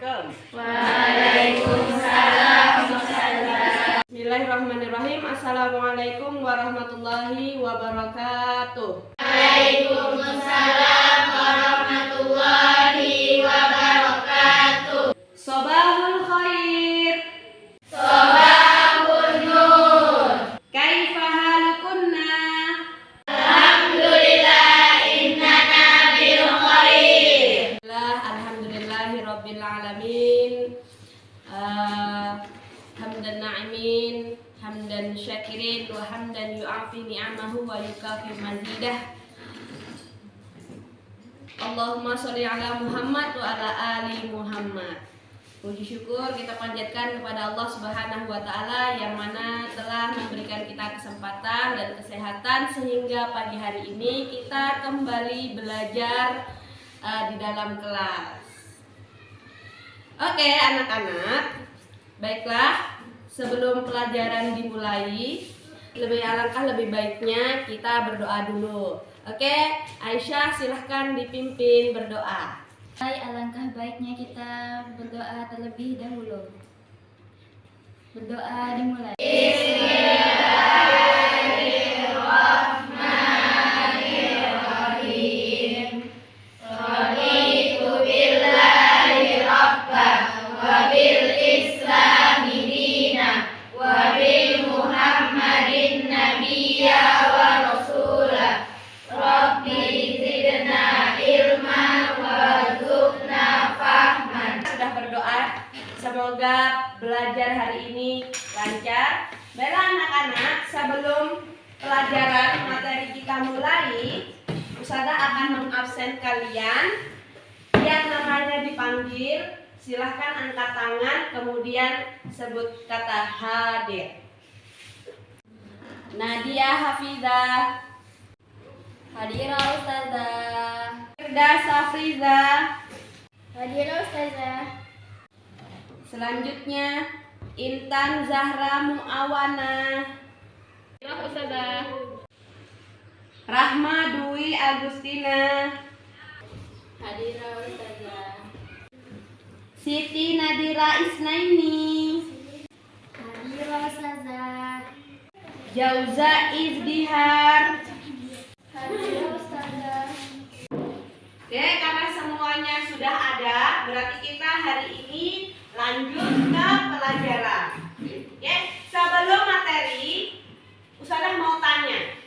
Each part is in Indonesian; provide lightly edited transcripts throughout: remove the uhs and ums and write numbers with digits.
Assalamualaikum. Waalaikumsalam. Bismillahirrahmanirrahim. Assalamualaikum warahmatullahi wabarakatuh. Waalaikumsalam warahmatullahi wabarakatuh. Sobahul khair. Sobahun nur. Kaifa halukunna? Alhamdulillah innana bil khair. Alhamdulillahi rabbil alamin. Hamdan na'imin, hamdan syakirin, wa hamdan yu'afi ni'amahu wa yukafi mazidah. Allahumma sholli ala Muhammad wa ala ali Muhammad. Puji syukur kita panjatkan kepada Allah Subhanahu wa taala yang mana telah memberikan kita kesempatan dan kesehatan sehingga pagi hari ini kita kembali belajar di dalam kelas. Oke, anak-anak. Baiklah, sebelum pelajaran dimulai, lebih baiknya kita berdoa dulu. Oke, Aisyah silahkan dipimpin berdoa. Alangkah baiknya kita berdoa terlebih dahulu. Berdoa dimulai. Bismillahirrahmanirrahim. Raditu billahi rabbah wa bil islami dina wa bi Muhammadin nabiyya wa rasulah. Rabbi zidna ilma warzuqna fahman. Sudah berdoa, semoga belajar hari ini lancar. Baiklah anak-anak, sebelum pelajaran materi kita mulai, Ustazah akan mengabsen kalian. Yang namanya dipanggil, silahkan angkat tangan, kemudian sebut kata hadir. Nadia Hafizah, Hadirah Ustazah. Firda Safriza. Hadirah Ustazah. Selanjutnya Intan Zahra Muawana. Ustazah. Rahma Dwi Agustina. Hadirah Ustazah. Siti Nadira Isnaini. Hadirah Ustazah. Jauza Izdihar. Hadirah Ustazah. Oke, karena semuanya sudah ada, berarti kita hari ini lanjut ke pelajaran. Oke, sebelum materi, Ustazah mau tanya,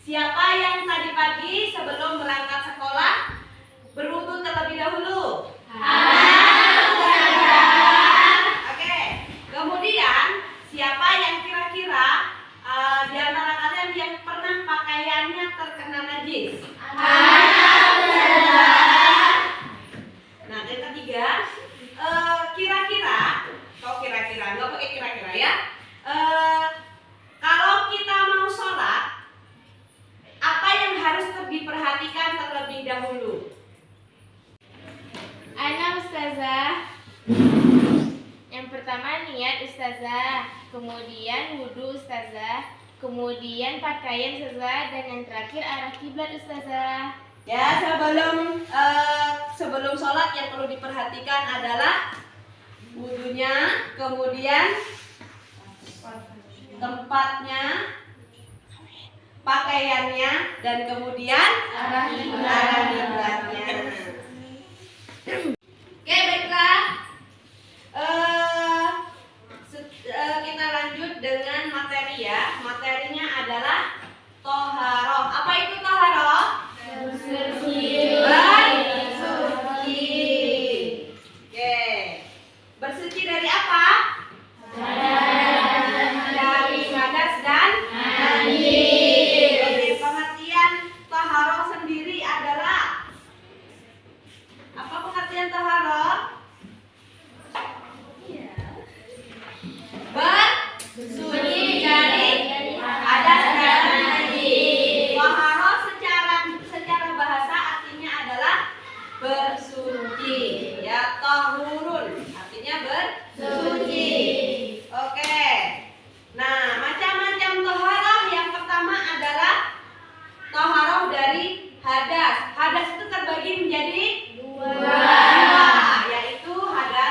siapa yang tadi pagi sebelum berangkat sekolah berwudu terlebih dahulu? Oke, kemudian siapa yang kira-kira di antara kalian yang pernah pakaiannya terkena najis? Nah, yang ketiga, kira-kira nggak pakai kira-kira ya. Kalau kita mau sholat, apa yang harus diperhatikan terlebih dahulu? Ana Ustazah. Yang pertama niat Ustazah, kemudian wudu Ustazah, kemudian pakaian Ustazah, dan yang terakhir arah kiblat Ustazah. Ya, sebelum sholat yang perlu diperhatikan adalah wudunya, kemudian tempatnya, pakaiannya, dan kemudian arah kiblatnya. Oke, baiklah. Kita lanjut dengan materi ya. Materinya adalah toharoh. Apa itu toharoh? Bersuci. Oke. Bersuci dari apa? Dari hadas dan najis. Oke, pengertian toharoh sendiri adalah apa pengertian toharoh? Bersuci dari hadas dan najis. Toharoh secara bahasa artinya adalah bersuci. Ya, tahurun artinya bersuci. Oke. Nah, macam-macam toharoh. Yang pertama adalah toharoh dari hadas. Hadas itu terbagi menjadi dua, yaitu hadas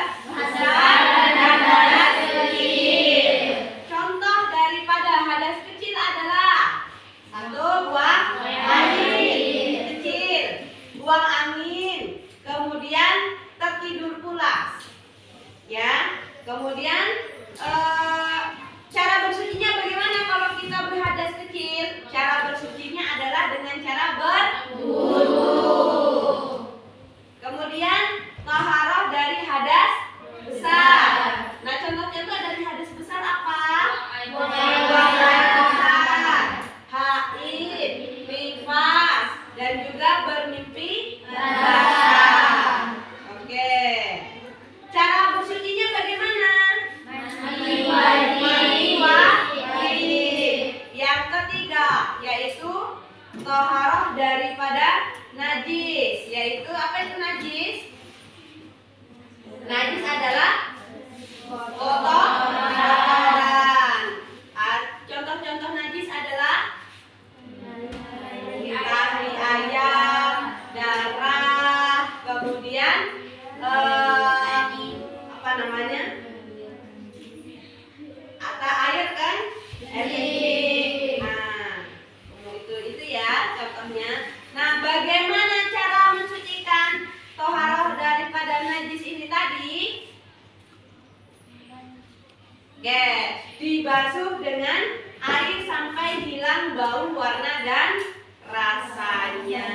basuh dengan air sampai hilang bau, warna, dan rasanya.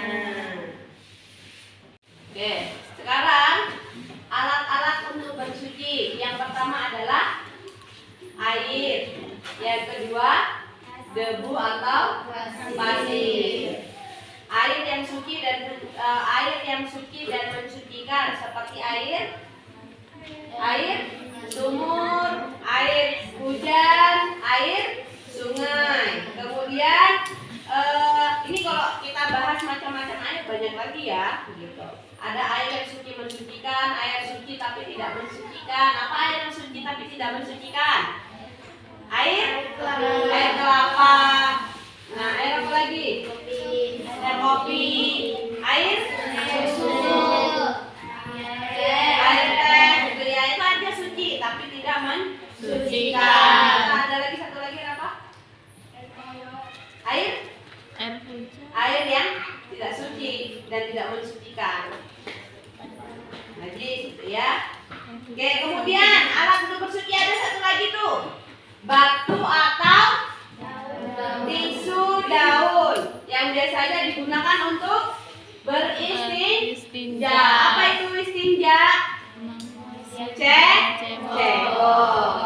Oke, sekarang alat-alat untuk bersuci. Yang pertama adalah air. Yang kedua, debu atau pasir. Air yang suci dan mensucikan seperti air sumur, air hujan, air sungai. Kemudian ini kalau kita bahas macam-macam air banyak lagi ya, gitu. Ada air yang suci mensucikan, air suci tapi tidak mensucikan. Apa air yang suci tapi tidak mensucikan? Air kelapa. Nah, air apa lagi? Air kopi. Air susu. Air teh. Gitu ya. Itu aja suci tapi tidak mensucikan. Nah, ada lagi satu lagi apa? Air yang tidak suci dan tidak mensucikan. Najis gitu ya. Oke, kemudian alat untuk bersuci ada satu lagi tuh. Batu atau tisu daun yang biasanya digunakan untuk beristinja. Apa itu istinja? Cebok.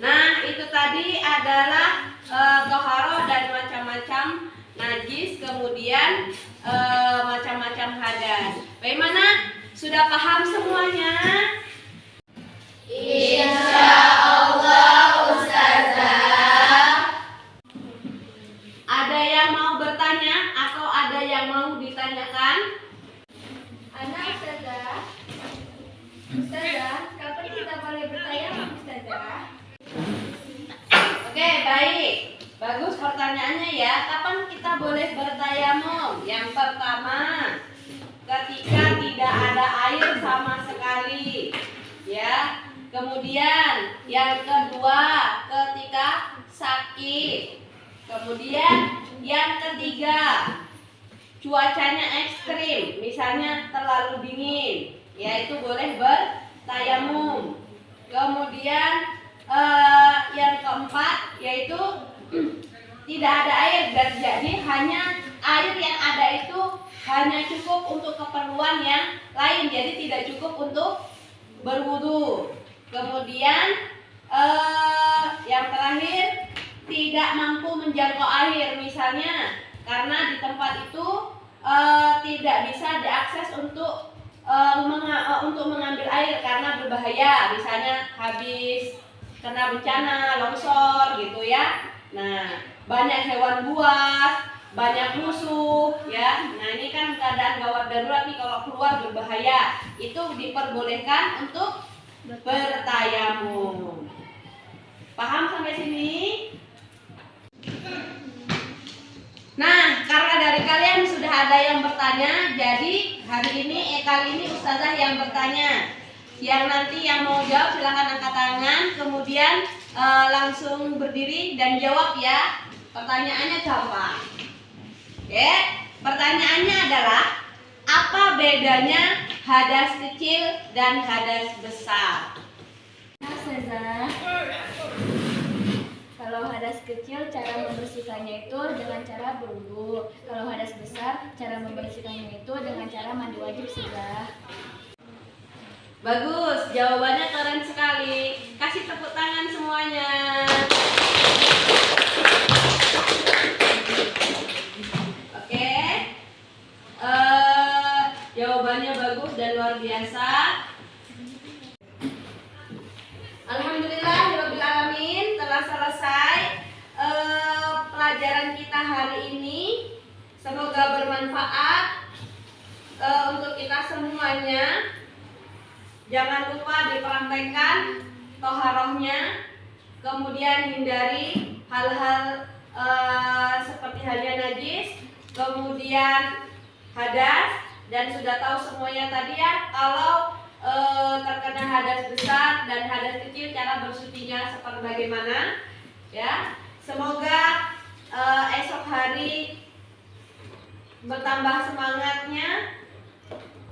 Nah, itu tadi adalah toharo dan macam-macam najis, kemudian macam-macam hadas. Bagaimana? Sudah paham semuanya? Insyaallah Ustazah. Ada yang mau bertanya atau ada yang mau ditanyakan? Ana Ustazah. Ustazah, kapan kita boleh bertayamum Ustazah? Oke, baik. Bagus pertanyaannya ya. Kapan kita boleh bertayamum? Yang pertama, ketika tidak ada air sama sekali. Ya. Kemudian yang kedua, ketika sakit. Kemudian yang ketiga, cuacanya ekstrim, misalnya terlalu dingin, yaitu boleh bertayamum. Kemudian yang keempat yaitu tidak ada air, dan jadi hanya air yang ada itu hanya cukup untuk keperluan yang lain, jadi tidak cukup untuk berwudu. Kemudian yang terakhir, tidak mampu menjangkau air, misalnya karena di tempat itu tidak bisa diakses untuk mengambil air karena berbahaya, misalnya habis kena bencana longsor gitu ya. Nah, banyak hewan buas, banyak musuh ya. Nah, ini kan keadaan gawat darurat nih, kalau keluar berbahaya, itu diperbolehkan untuk bertayamum. Paham sampai sini? Nah, karena dari kalian sudah ada yang bertanya, jadi kali ini Ustazah yang bertanya. Yang nanti yang mau jawab silahkan angkat tangan, kemudian langsung berdiri dan jawab ya. Pertanyaannya gampang. Oke, pertanyaannya adalah apa bedanya hadas kecil dan hadas besar? Ustazah, kalau hadas kecil cara membersihkannya itu dengan cara berwudu. Kalau hadas besar cara membersihkannya itu dengan cara mandi wajib Ustazah. Bagus, jawabannya keren sekali. Kasih tepuk tangan semuanya. Oke, jawabannya bagus dan luar biasa. Alhamdulillahirobbilalamin, telah selesai pelajaran kita hari ini. Semoga bermanfaat untuk kita semuanya. Jangan lupa dipraktekkan toharohnya, kemudian hindari hal-hal seperti halnya najis, kemudian hadas, dan sudah tahu semuanya tadi ya, kalau terkena hadas besar dan hadas kecil cara bersucinya seperti bagaimana ya. Semoga esok hari bertambah semangatnya,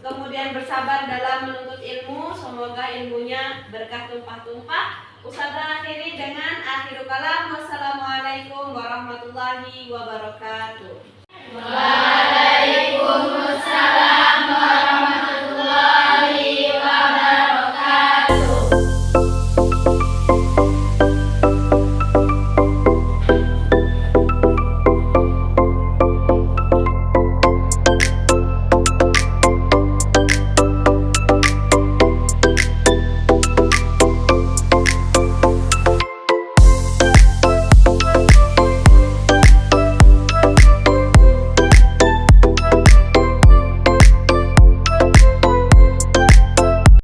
kemudian bersabar dalam menuntut ilmu. Semoga ilmunya berkah tumpah-tumpah. Ustazah akhiri dengan akhirul kalam. Wassalamualaikum warahmatullahi wabarakatuh. Waalaikumsalam.